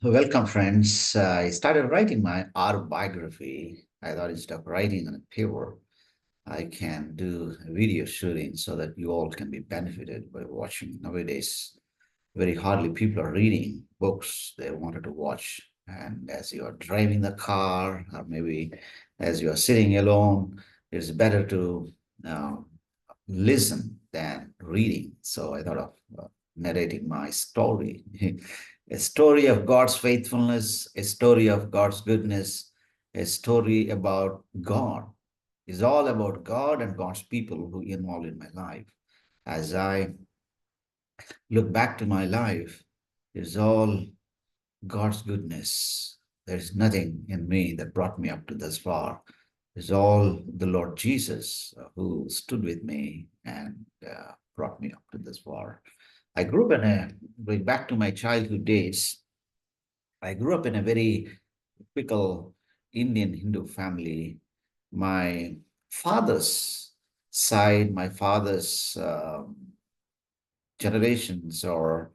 Welcome, friends. I started writing my autobiography. I thought instead of writing on a paper, I can do video shooting so that you all can be benefited by watching. Nowadays, very hardly people are reading books they wanted to watch. And as you are driving the car, or maybe as you are sitting alone, it's better to uh, listen than reading. So I thought of narrating my story. A story of God's faithfulness, a story of God's goodness, a story about God. It's all about God and God's people who involved in my life. As I look back to my life, it's all God's goodness. There's nothing in me that brought me up to this far. It's all the Lord Jesus who stood with me and brought me up to this far. I grew up in going back to my childhood days, I grew up in a very typical Indian Hindu family. My father's side, my father's generations are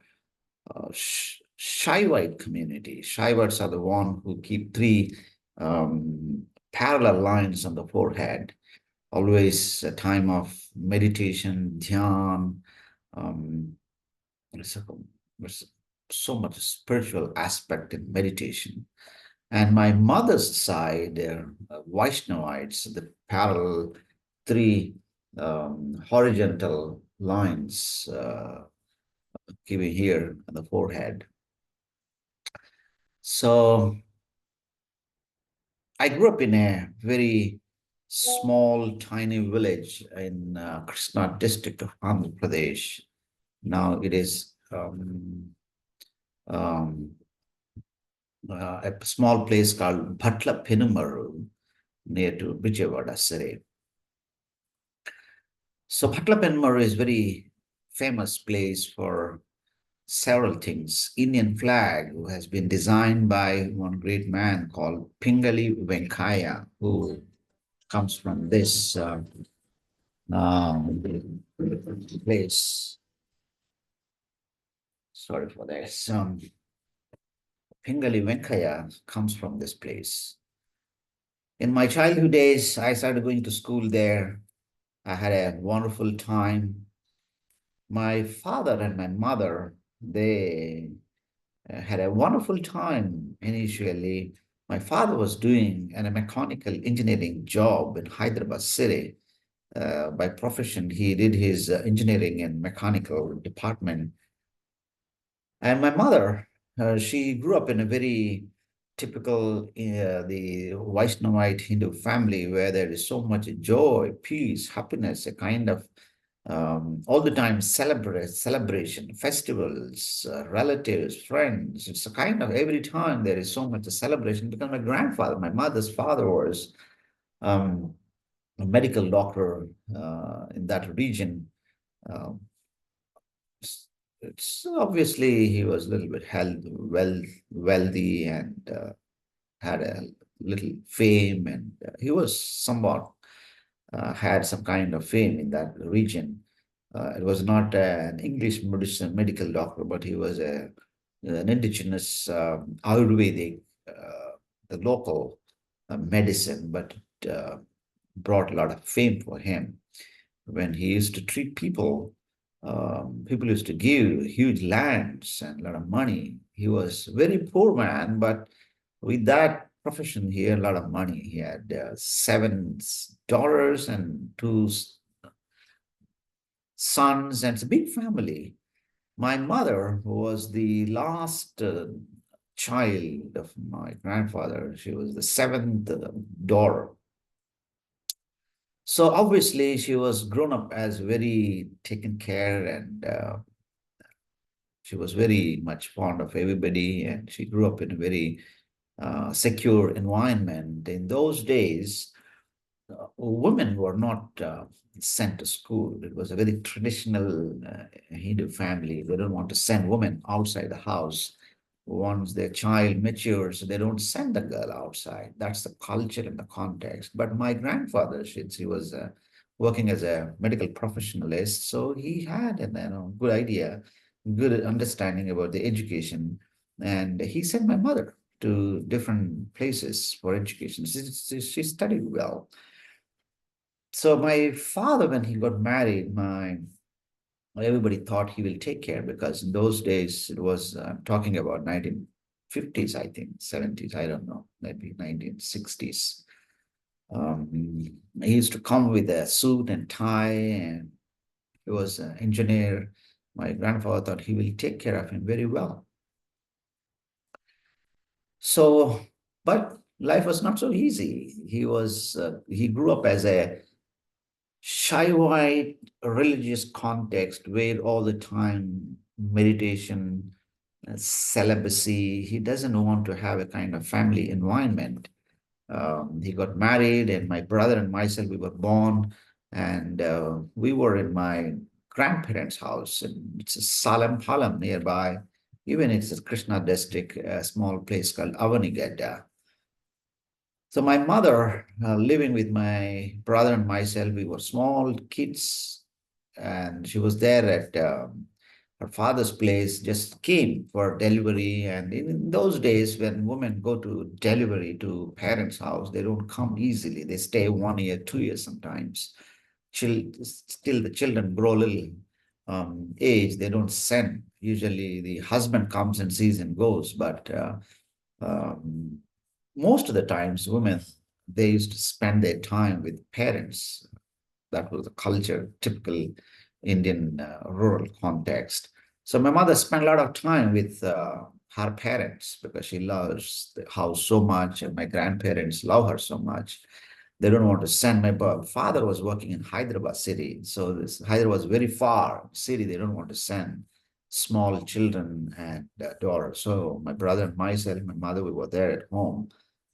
Shaivite community. Shaivites are the one who keep three parallel lines on the forehead. Always a time of meditation, dhyan. Um, there's, a, there's so much spiritual aspect in meditation. And my mother's side, they're Vaishnavites, the parallel three horizontal lines given here on the forehead. So I grew up in a very small, tiny village in Krishna district of Andhra Pradesh. Now it is um, a small place called Bhatla Penumaru near to Vijayawada city. So Bhatla Penumaru is very famous place for several things. Indian flag has been designed by one great man called Pingali Venkaya, who comes from this place. Sorry for this. Pingali Venkaya comes from this place. In my childhood days, I started going to school there. I had a wonderful time. My father and my mother, they had a wonderful time initially. My father was doing a mechanical engineering job in Hyderabad city. By profession, he did his engineering and mechanical department. And my mother, she grew up in a very typical the Vaishnavite Hindu family where there is so much joy, peace, happiness, a kind of all the time celebration, festivals, relatives, friends. It's a kind of every time there is so much a celebration because my grandfather, my mother's father was um, a medical doctor in that region. Um, it's obviously he was a little bit wealthy and had a little fame, and he was somewhat had some kind of fame in that region. It was not an English medicine medical doctor, but he was an indigenous Ayurvedic, the local medicine, but uh, brought a lot of fame for him. When he used to treat people, people used to give huge lands and a lot of money. He was a very poor man, but with that profession, he had a lot of money. He had seven daughters and two sons, and it's a big family. My mother was the last child of my grandfather. She was the seventh daughter. So obviously, she was grown up as very taken care, and she was very much fond of everybody, and she grew up in a very secure environment. In those days, women were not sent to school. It was a very traditional Hindu family. They don't want to send women outside the house. Once their child matures, they don't send the girl outside. That's the culture and the context. But my grandfather, since he was working as a medical professionalist, so he had a good idea, good understanding about the education. And he sent my mother to different places for education. She studied well. So my father, when he got married, my everybody thought he will take care, because in those days it was, I'm talking about 1950s, I think, 70s, I don't know, maybe 1960s. He used to come with a suit and tie, and he was an engineer. My grandfather thought he will take care of him very well. So, but life was not so easy. He grew up as a shy religious context where all the time meditation, celibacy. He doesn't want to have a kind of family environment. He got married, and my brother and myself, we were born, and we were in my grandparents' house. And it's a Salem Palam nearby. Even it's a Krishna district, a small place called Avanigadda. So my mother, living with my brother and myself, we were small kids, and she was there at her father's place, just came for delivery. And in those days, when women go to delivery to parents' house, they don't come easily. They stay 1 year, 2 years sometimes. Still the children grow a little age, they don't send. Usually the husband comes and sees and goes, but um, most of the times women, they used to spend their time with parents. That was the culture, typical Indian rural context. So my mother spent a lot of time with her parents because she loves the house so much, and my grandparents love her so much. They don't want to send. My father was working in Hyderabad city, so this Hyderabad was very far city. They don't want to send small children and daughters. So my brother and myself, my mother, we were there at home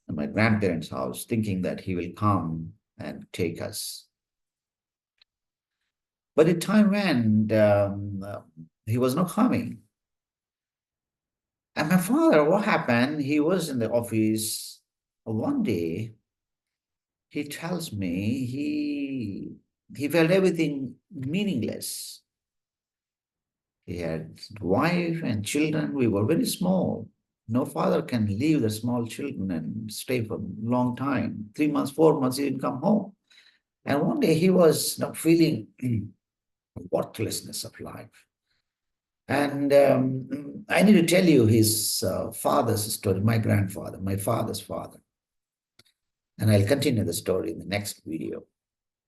at my grandparents' house, thinking that he will come and take us. But the time went, he was not coming. And my father, what happened? He was in the office one day. He tells me he felt everything meaningless. He had wife and children. We were very small. No father can leave the small children and stay for a long time. 3 months, 4 months, he didn't come home. And one day he was not feeling worthlessness of life. And I need to tell you his father's story, my grandfather, my father's father. And I'll continue the story in the next video.